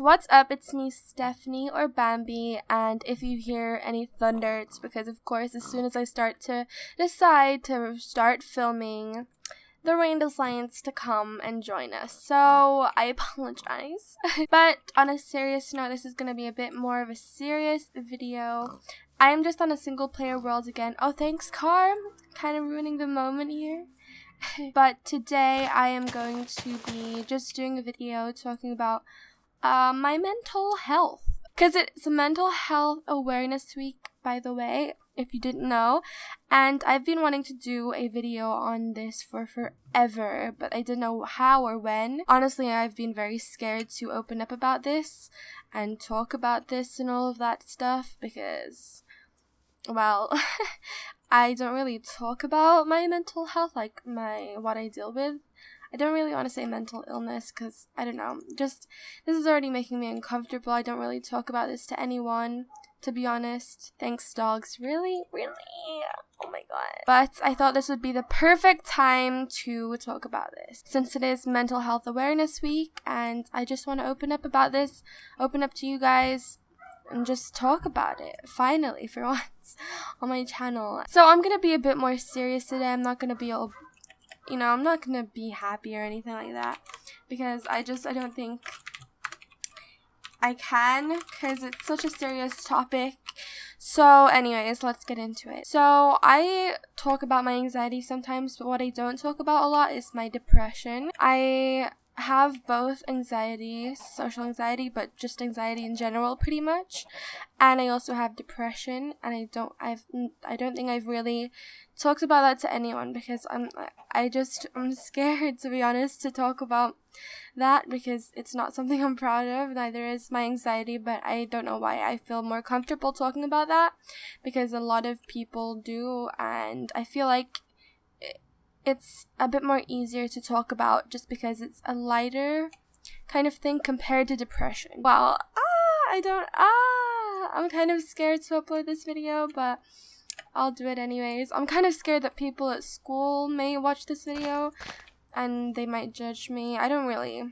what's up? It's me, Stephanie, or Bambie, and if you hear any thunder, it's because, of course, as soon as I decide to start filming, the rain decides to come and join us, so I apologize. But on a serious note, this is going to be a bit more of a serious video. I am just on a single player world again. Oh, thanks, Car. Kind of ruining the moment here. But today I am going to be just doing a video talking about my mental health. Because it's a mental health awareness week, by the way, if you didn't know. And I've been wanting to do a video on this for forever, but I didn't know how or when. Honestly, I've been very scared to open up about this and talk about this and all of that stuff because, well, I don't really talk about my mental health, like what I deal with. I don't really want to say mental illness because, I don't know, just this is already making me uncomfortable. I don't really talk about this to anyone, to be honest. Thanks, dogs. Really? Oh my god. But I thought this would be the perfect time to talk about this, since it is Mental Health Awareness Week, and I just want to open up about this, open up to you guys, and just talk about it, finally, for once, on my channel. So I'm going to be a bit more serious today. I'm not going to be all, I'm not going to be happy or anything like that, because I don't think I can, because it's such a serious topic. So anyways, let's get into it. So I talk about my anxiety sometimes, but what I don't talk about a lot is my depression. I have both anxiety, social anxiety, but just anxiety in general pretty much, and I also have depression, and I don't think I've really talked about that to anyone because I'm scared, to be honest, to talk about that because it's not something I'm proud of. Neither is my anxiety, but I don't know why I feel more comfortable talking about that because a lot of people do, and I feel like it's a bit more easier to talk about just because it's a lighter kind of thing compared to depression. Well, I'm kind of scared to upload this video, but I'll do it anyways. I'm kind of scared that people at school may watch this video and they might judge me. I don't really.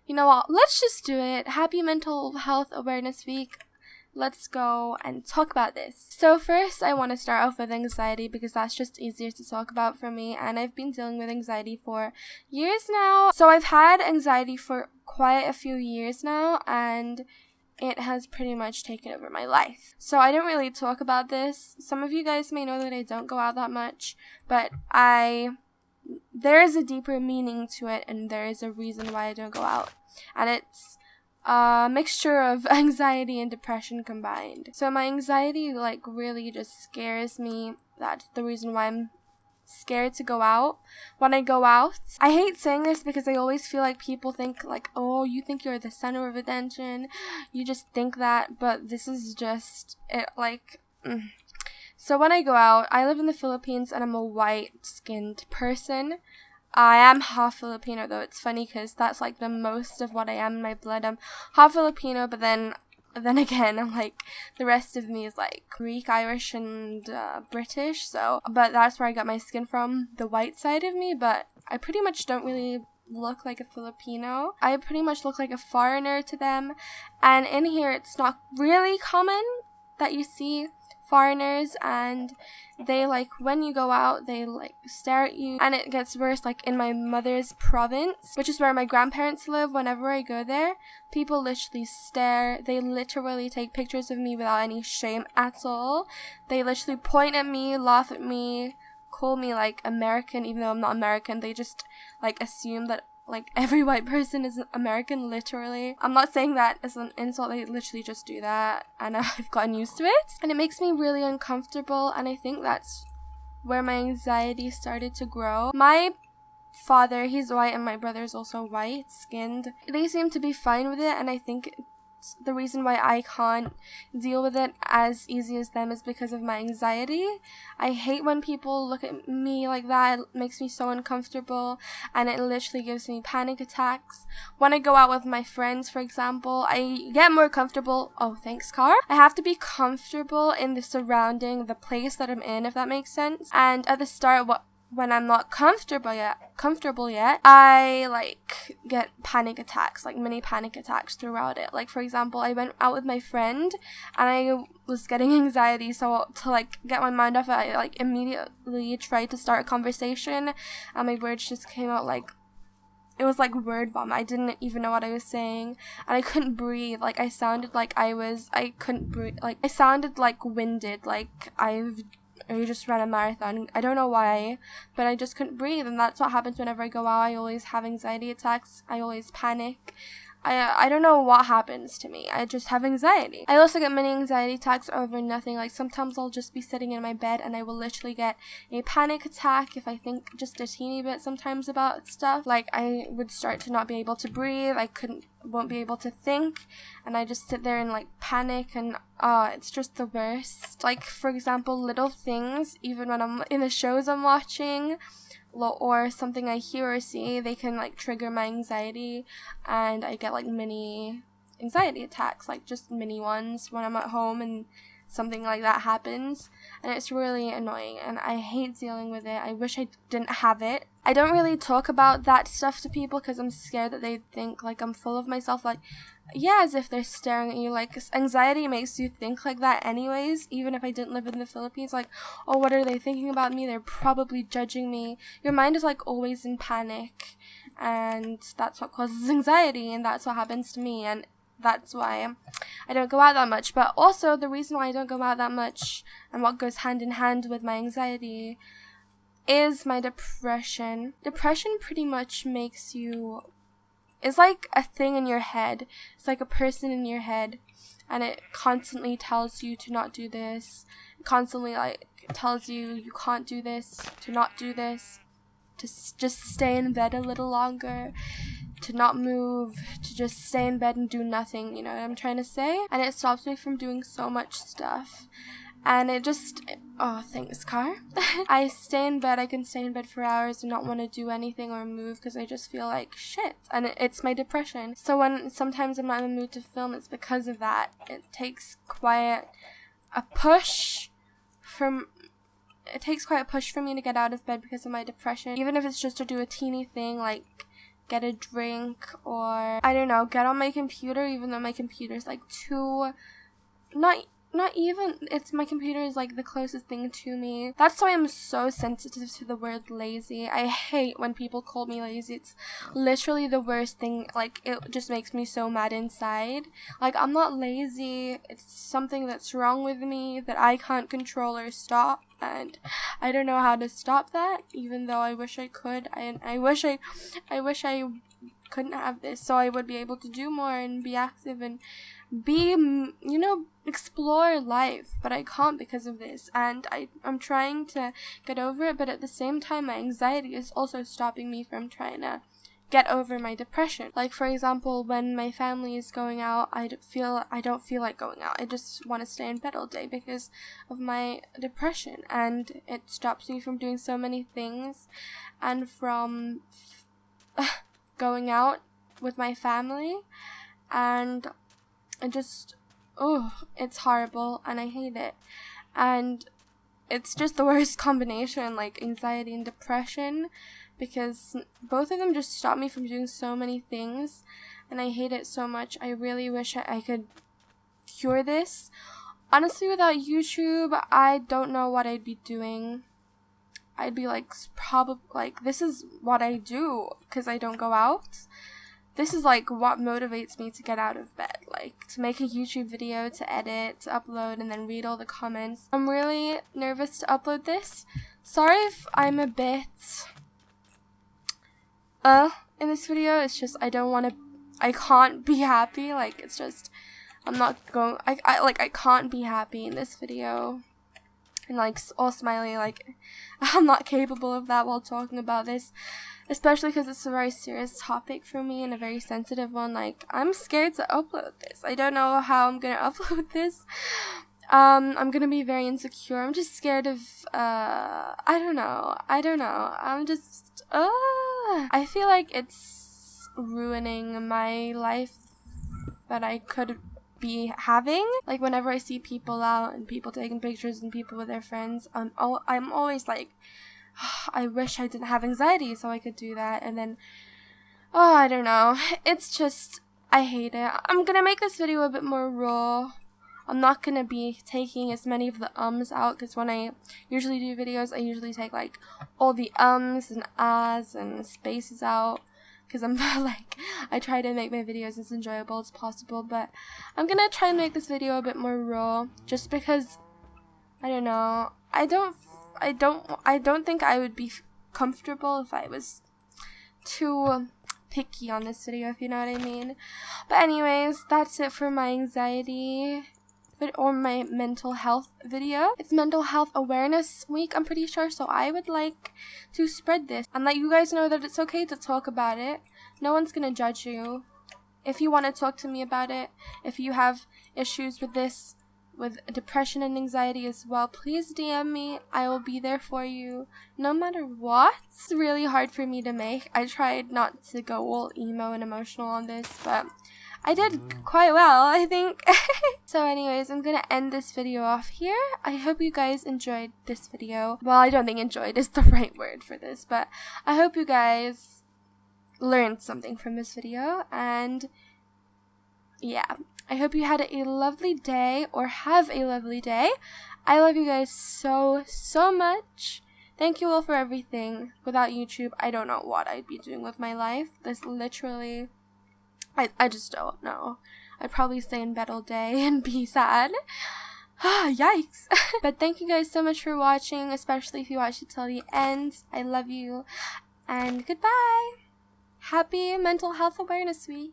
You know what? Let's just do it. Happy Mental Health Awareness Week. Let's go and talk about this. So first, I want to start off with anxiety because that's just easier to talk about for me, and I've been dealing with anxiety for years now. So I've had anxiety for quite a few years now, and it has pretty much taken over my life. So I don't really talk about this. Some of you guys may know that I don't go out that much, but there is a deeper meaning to it, and there is a reason why I don't go out, and it's a mixture of anxiety and depression combined. So my anxiety really just scares me. That's the reason why I'm scared to go out. When I go out, I hate saying this because I always feel like people think oh, you think you're the center of attention, you just think that, but this is just it. So when I go out, I live in the Philippines and I'm a white-skinned person. I am half Filipino, though. It's funny because that's the most of what I am in my blood. I'm half Filipino, but then again, I'm the rest of me is Greek, Irish, and British. But that's where I got my skin from, the white side of me. But I pretty much don't really look like a Filipino. I pretty much look like a foreigner to them. And in here, it's not really common that you see foreigners, and they when you go out, they stare at you, and it gets worse in my mother's province, which is where my grandparents live. Whenever I go there, people literally stare. They literally take pictures of me without any shame at all. They literally point at me, laugh at me, call me American, even though I'm not American. They just assume that every white person is American, literally. I'm not saying that as an insult, they literally just do that, and I've gotten used to it, and it makes me really uncomfortable, and I think that's where my anxiety started to grow. My father, he's white, and my brother's also white-skinned. They seem to be fine with it, and I think the reason why I can't deal with it as easy as them is because of my anxiety. I hate when people look at me like that. It makes me so uncomfortable, and it literally gives me panic attacks. When I go out with my friends, for example, I get more comfortable. Oh, thanks, Car. I have to be comfortable in the place that I'm in, if that makes sense. And at the start, when I'm not comfortable yet, I like get panic attacks, like mini panic attacks throughout it. Like, for example, I went out with my friend and I was getting anxiety, so to like get my mind off it, I like immediately tried to start a conversation, and my words just came out like, it was like word vomit. I didn't even know what I was saying, and I couldn't breathe. Like, I sounded like I couldn't breathe. Like, I sounded like winded, like I just ran a marathon. I don't know why, but I just couldn't breathe, and that's what happens whenever I go out. I always have anxiety attacks. I always panic. I don't know what happens to me. I just have anxiety. I also get many anxiety attacks over nothing. Like, sometimes I'll just be sitting in my bed and I will literally get a panic attack if I think just a teeny bit sometimes about stuff. Like, I would start to not be able to breathe. Won't be able to think, and I just sit there and like panic, and it's just the worst. Like, for example, little things, even when I'm in the shows I'm watching, or something I hear or see, they can like trigger my anxiety, and I get like mini anxiety attacks, like just mini ones when I'm at home and something like that happens, and it's really annoying, and I hate dealing with it. I wish I didn't have it. I don't really talk about that stuff to people because I'm scared that they think like I'm full of myself, like, yeah, as if they're staring at you. Like, anxiety makes you think like that anyways, even if I didn't live in the Philippines. Like, oh, what are they thinking about me? They're probably judging me. Your mind is like always in panic, and that's what causes anxiety, and that's what happens to me, and that's why I don't go out that much. But also, the reason why I don't go out that much, and what goes hand in hand with my anxiety, is my depression. Depression pretty much makes you, it's like a thing in your head. It's like a person in your head, and it constantly tells you to not do this. It constantly like tells you can't do this, to not do this, to just stay in bed a little longer, to not move, to just stay in bed and do nothing, you know what I'm trying to say? And it stops me from doing so much stuff. And it just, oh, thanks, car. I stay in bed, I can stay in bed for hours and not want to do anything or move because I just feel like shit. And it's my depression. So when sometimes I'm not in the mood to film, it's because of that. It takes quite a push for me to get out of bed because of my depression. Even if it's just to do a teeny thing like get a drink, or I don't know, get on my computer, even though my computer's like not even, it's, my computer is like the closest thing to me. That's why I'm so sensitive to the word lazy. I hate when people call me lazy. It's literally the worst thing. Like, it just makes me so mad inside. Like, I'm not lazy. It's something that's wrong with me that I can't control or stop, and I don't know how to stop that, even though I wish I could. I wish I couldn't have this, so I would be able to do more and be active and be, you know, explore life, but I can't because of this, and I'm trying to get over it, but at the same time my anxiety is also stopping me from trying to get over my depression. Like, for example, when my family is going out, I don't feel like going out. I just want to stay in bed all day because of my depression, and it stops me from doing so many things and from going out with my family, and I just, it's horrible, and I hate it, and it's just the worst combination, like anxiety and depression, because both of them just stop me from doing so many things, and I hate it so much. I really wish I could cure this. Honestly, without YouTube, I don't know what I'd be doing. I'd be like, probably, like, this is what I do because I don't go out. This is like what motivates me to get out of bed, like to make a YouTube video, to edit, to upload, and then read all the comments. I'm really nervous to upload this. Sorry if I'm a bit in this video. It's just I can't be happy. Like, it's just I can't be happy in this video and like all smiley. Like, I'm not capable of that while talking about this. Especially because it's a very serious topic for me and a very sensitive one. Like, I'm scared to upload this. I don't know how I'm gonna upload this. I'm gonna be very insecure. I'm just scared of, I don't know. I'm just, I feel like it's ruining my life that I could be having. Like, whenever I see people out and people taking pictures and people with their friends, I'm always like, I wish I didn't have anxiety so I could do that. And then, oh, I don't know. It's just, I hate it. I'm gonna make this video a bit more raw. I'm not gonna be taking as many of the ums out, because when I usually do videos, I usually take like all the ums and ahs and spaces out, because I'm like, I try to make my videos as enjoyable as possible. But I'm gonna try and make this video a bit more raw, just because, I don't know, I don't think I would be comfortable if I was too picky on this video, if you know what I mean. But anyways, that's it for my anxiety or my mental health video. It's Mental Health Awareness Week, I'm pretty sure, so I would like to spread this and let you guys know that it's okay to talk about it. No one's gonna judge you. If you want to talk to me about it, if you have issues with this, with depression and anxiety as well, please DM me. I will be there for you no matter what. It's really hard for me to make. I tried not to go all emo and emotional on this, but I did quite well, I think. So anyways, I'm gonna end this video off here. I hope you guys enjoyed this video. Well, I don't think enjoyed is the right word for this, but I hope you guys learned something from this video. And yeah, I hope you had a lovely day, or have a lovely day. I love you guys so much. Thank you all for everything. Without YouTube, I don't know what I'd be doing with my life. This literally, I just don't know. I'd probably stay in bed all day and be sad. Yikes. But thank you guys so much for watching, especially if you watched it till the end. I love you, and goodbye. Happy Mental Health Awareness Week.